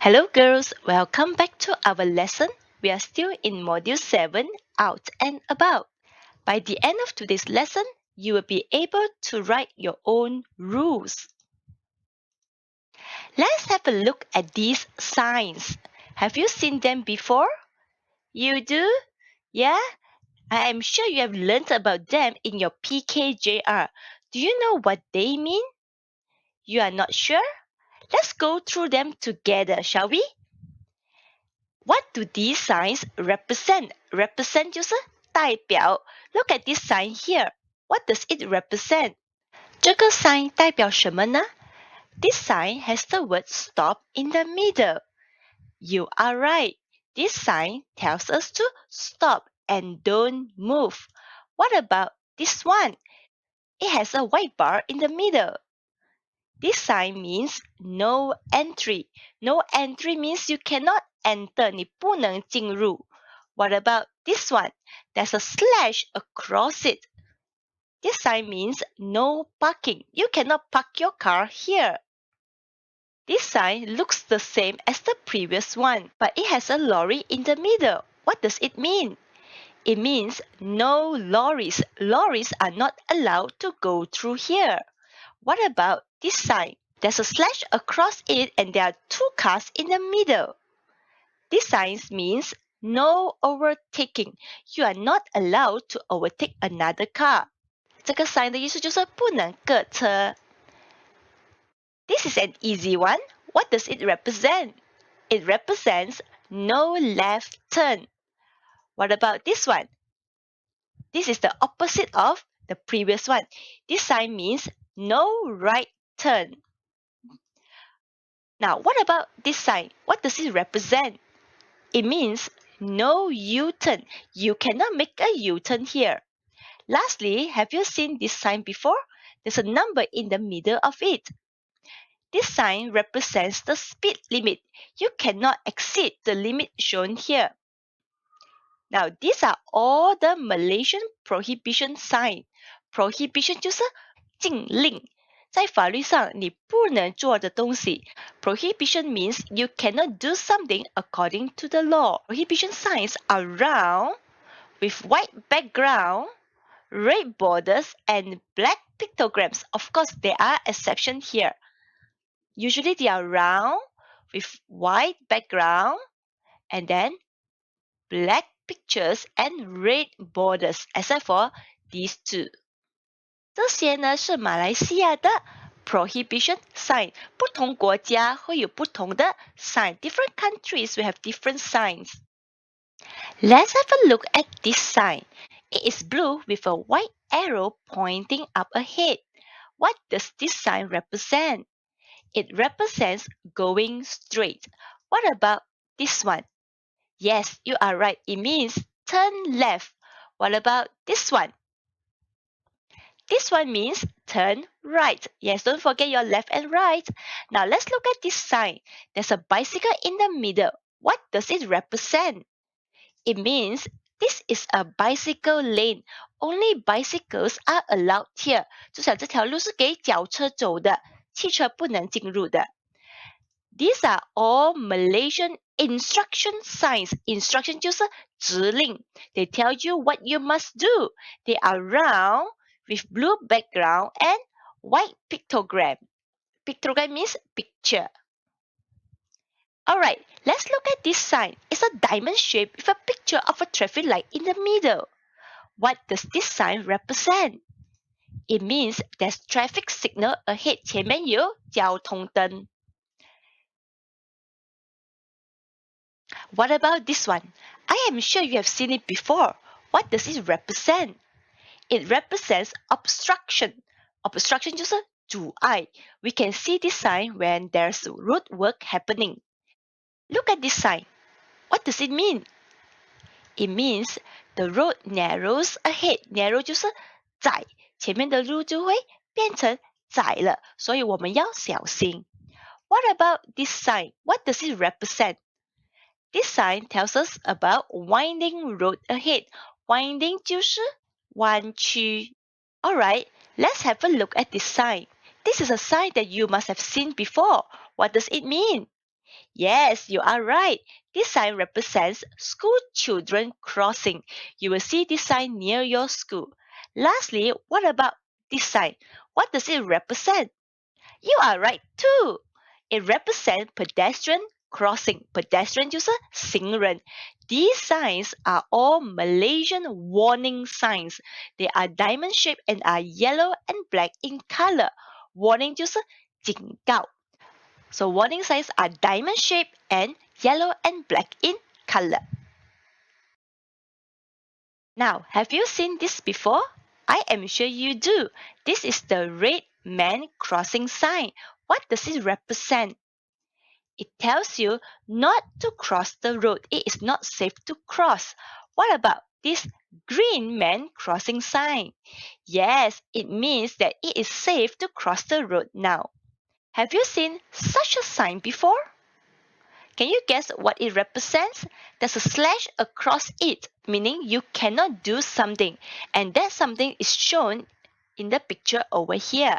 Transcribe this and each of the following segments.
Hello girls, welcome back to our lesson. We are still in Module 7, Out and About. By the end of today's lesson, you will be able to write your own rules. Let's have a look at these signs. Have you seen them before? You do? Yeah? I am sure you have learned about them in your PKJR. Do you know what they mean? You are not sure? Let's go through them together, shall we? What do these signs represent? Represent 就是代表。Look at this sign here. What does it represent? 这个 sign 代表什么呢？ This sign has the word stop in the middle. You are right. This sign tells us to stop and don't move. What about this one? It has a white bar in the middle. This sign means no entry. No entry means you cannot enter. 你不能进入. What about this one? There's a slash across it. This sign means no parking. You cannot park your car here. This sign looks the same as the previous one, but it has a lorry in the middle. What does it mean? It means no lorries. Lorries are not allowed to go through here. What about this sign? There's a slash across it and there are two cars in the middle. This sign means no overtaking. You are not allowed to overtake another car. 这个 sign 的意思就是不能隔车。This is an easy one. What does it represent? It represents no left turn. What about this one? This is the opposite of the previous one. This sign means no right turn. Now, what about this sign? What does it represent? It means no U-turn. You cannot make a U-turn here. Lastly, have you seen this sign before? There's a number in the middle of it. This sign represents the speed limit. You cannot exceed the limit shown here. Now, these are all the Malaysian prohibition sign. Prohibition 就是禁令。在法律上你不能做的东西。Prohibition means you cannot do something according to the law. Prohibition signs are round with white background, red borders, and black pictograms. Of course, there are exceptions here. Usually they are round with white background and then black pictures and red borders, except for these two. 这些呢是马来西亚的 prohibition sign. 不同国家会有不同的 sign. Different countries will have different signs. Let's have a look at this sign. It is blue with a white arrow pointing up ahead. What does this sign represent? It represents going straight. What about this one? Yes, you are right. It means turn left. What about this one? This one means turn right. Yes, don't forget your left and right. Now let's look at this sign. There's a bicycle in the middle. What does it represent? It means this is a bicycle lane. Only bicycles are allowed here. 就像这条路是给脚车走的，汽车不能进入的。These are all Malaysian instruction signs. Instruction 就是指令。They tell you what you must do. They are round with blue background and white pictogram. Pictogram means picture. Alright, let's look at this sign. It's a diamond shape with a picture of a traffic light in the middle. What does this sign represent? It means there's traffic signal ahead. 前面有交通灯。What about this one? I am sure you have seen it before. What does it represent? It represents obstruction. Obstruction 就是阻碍. We can see this sign when there's road work happening. Look at this sign. What does it mean? It means the road narrows ahead. Narrow 就是窄，前面的路就会变成窄了，所以我们要小心。What about this sign? What does it represent? This sign tells us about winding road ahead. Winding 就是弯曲。Alright, let's have a look at this sign. This is a sign that you must have seen before. What does it mean? Yes, you are right. This sign represents school children crossing. You will see this sign near your school. Lastly, what about this sign? What does it represent? You are right too. It represents pedestrian crossing. Pedestrian 就是行人. These signs are all Malaysian warning signs. They are diamond shaped and are yellow and black in color. Warning 就是警告. So warning signs are diamond shaped and yellow and black in color. Now, have you seen this before? I am sure you do. This is the red man crossing sign. What does it represent? It tells you not to cross the road. It is not safe to cross. What about this green man crossing sign? Yes, it means that it is safe to cross the road now. Have you seen such a sign before? Can you guess what it represents? There's a slash across it, meaning you cannot do something, and that something is shown in the picture over here.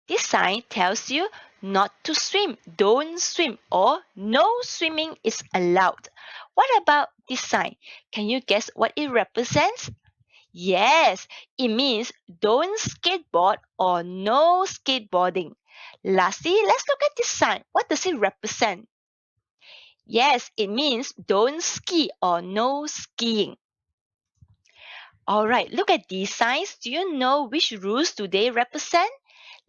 This sign tells you not to swim, don't swim, or no swimming is allowed. What about this sign? Can you guess what it represents? Yes, it means don't skateboard or no skateboarding. Lastly, let's look at this sign. What does it represent? Yes, it means don't ski or no skiing. Alright, look at these signs. Do you know which rules do they represent?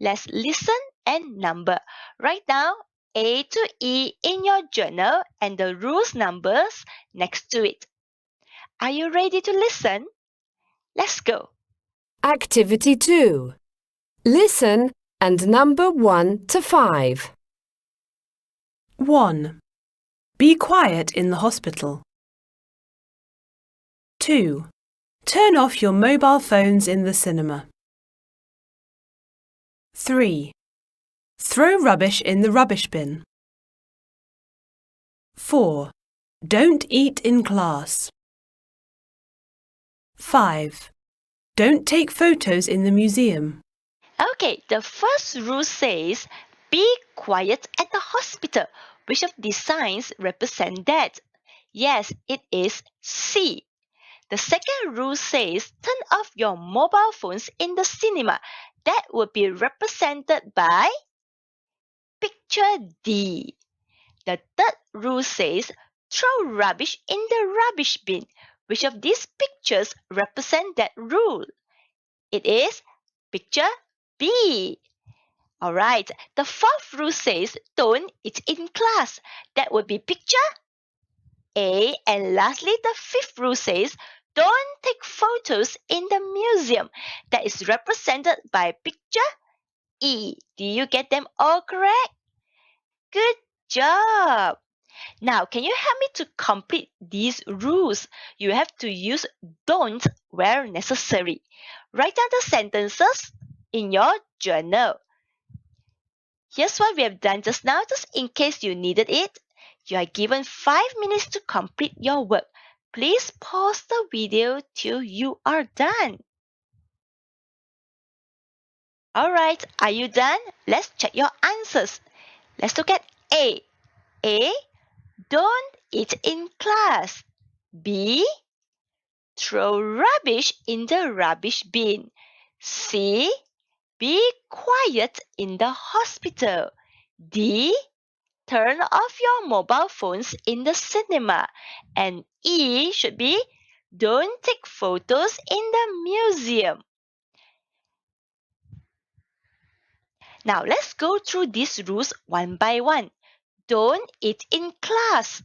Let's listen and number. Write down A to E in your journal and the rules numbers next to it. Are you ready to listen? Let's go. Activity 2. Listen and number 1 to 5. 1. Be quiet in the hospital. 2. Turn off your mobile phones in the cinema. 3. Throw rubbish in the rubbish bin. 4. Don't eat in class. 5. Don't take photos in the museum. Okay, the first rule says be quiet at the hospital. Which of these signs represent that? Yes, it is C. The second rule says turn off your mobile phones in the cinema. That would be represented by picture D. The third rule says throw rubbish in the rubbish bin. Which of these pictures represent that rule? It is picture B. Alright, the fourth rule says don't eat in class. That would be picture A. And lastly, the fifth rule says don't take photos in the museum. That is represented by picture E. Do you get them all correct? Good job! Now, can you help me to complete these rules? You have to use don't where necessary. Write down the sentences in your journal. Here's what we have done just now, just in case you needed it. You are given 5 minutes to complete your work. Please pause the video till you are done. Alright, are you done? Let's check your answers. Let's look at A. A. Don't eat in class. B. Throw rubbish in the rubbish bin. C. Be quiet in the hospital. D. Turn off your mobile phones in the cinema. And E should be don't take photos in the museum. Now let's go through these rules one by one. Don't eat in class.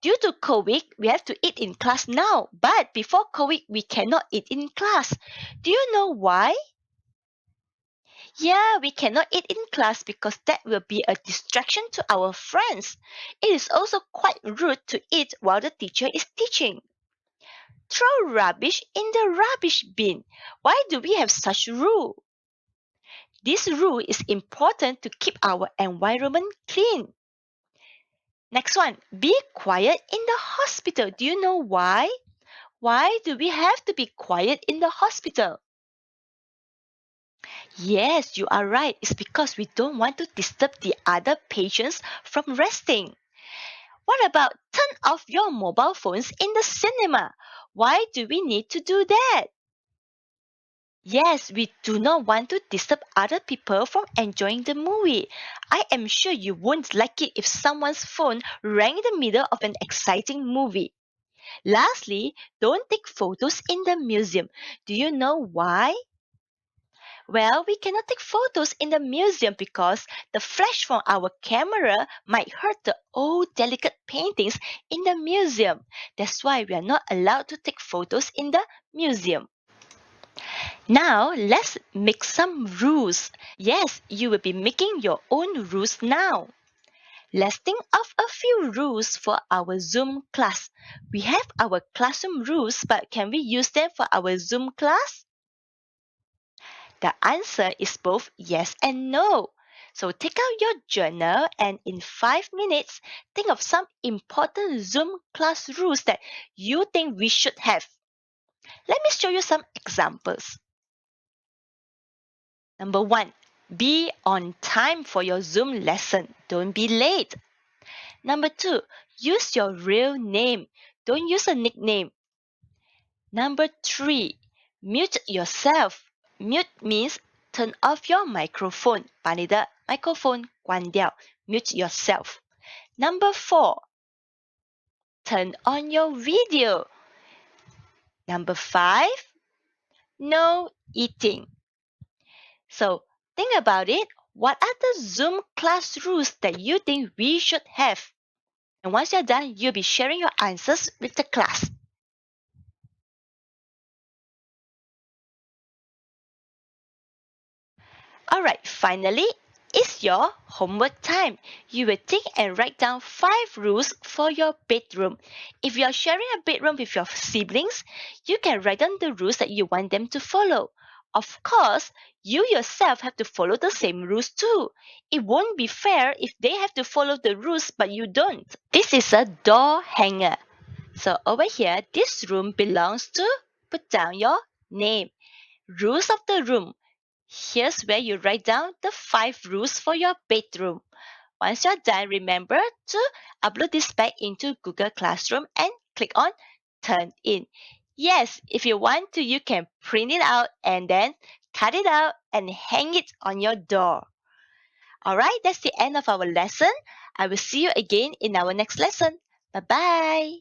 Due to COVID, we have to eat in class now. But before COVID, we cannot eat in class. Do you know why? Yeah, we cannot eat in class because that will be a distraction to our friends. It is also quite rude to eat while the teacher is teaching. Throw rubbish in the rubbish bin. Why do we have such rule? This rule is important to keep our environment clean. Next one, be quiet in the hospital. Do you know why? Why do we have to be quiet in the hospital? Yes, you are right. It's because we don't want to disturb the other patients from resting. What about turn off your mobile phones in the cinema? Why do we need to do that? Yes, we do not want to disturb other people from enjoying the movie. I am sure you won't like it if someone's phone rang in the middle of an exciting movie. Lastly, don't take photos in the museum. Do you know why? Well, we cannot take photos in the museum because the flash from our camera might hurt the old delicate paintings in the museum. That's why we are not allowed to take photos in the museum. Now, let's make some rules. Yes, you will be making your own rules now. Let's think of a few rules for our Zoom class. We have our classroom rules, but can we use them for our Zoom class? The answer is both yes and no. So take out your journal and in 5 minutes, think of some important Zoom class rules that you think we should have. Let me show you some examples. Number 1, be on time for your Zoom lesson. Don't be late. Number 2, use your real name. Don't use a nickname. Number 3, mute yourself. Mute means turn off your microphone. 把你的 microphone 关掉. Mute yourself. Number 4, turn on your video. Number 5, no eating. So think about it. What are the Zoom class rules that you think we should have? And once you're done, you'll be sharing your answers with the class. Alright, finally, it's your homework time. You will think and write down 5 rules for your bedroom. If you are sharing a bedroom with your siblings, you can write down the rules that you want them to follow. Of course, you yourself have to follow the same rules too. It won't be fair if they have to follow the rules but you don't. This is a door hanger. So over here, this room belongs to put down your name. Rules of the room. Here's where you write down the 5 rules for your bedroom. Once you're done, remember to upload this back into Google Classroom and click on Turn In. Yes, if you want to, you can print it out and then cut it out and hang it on your door. Alright, that's the end of our lesson. I will see you again in our next lesson. Bye-bye.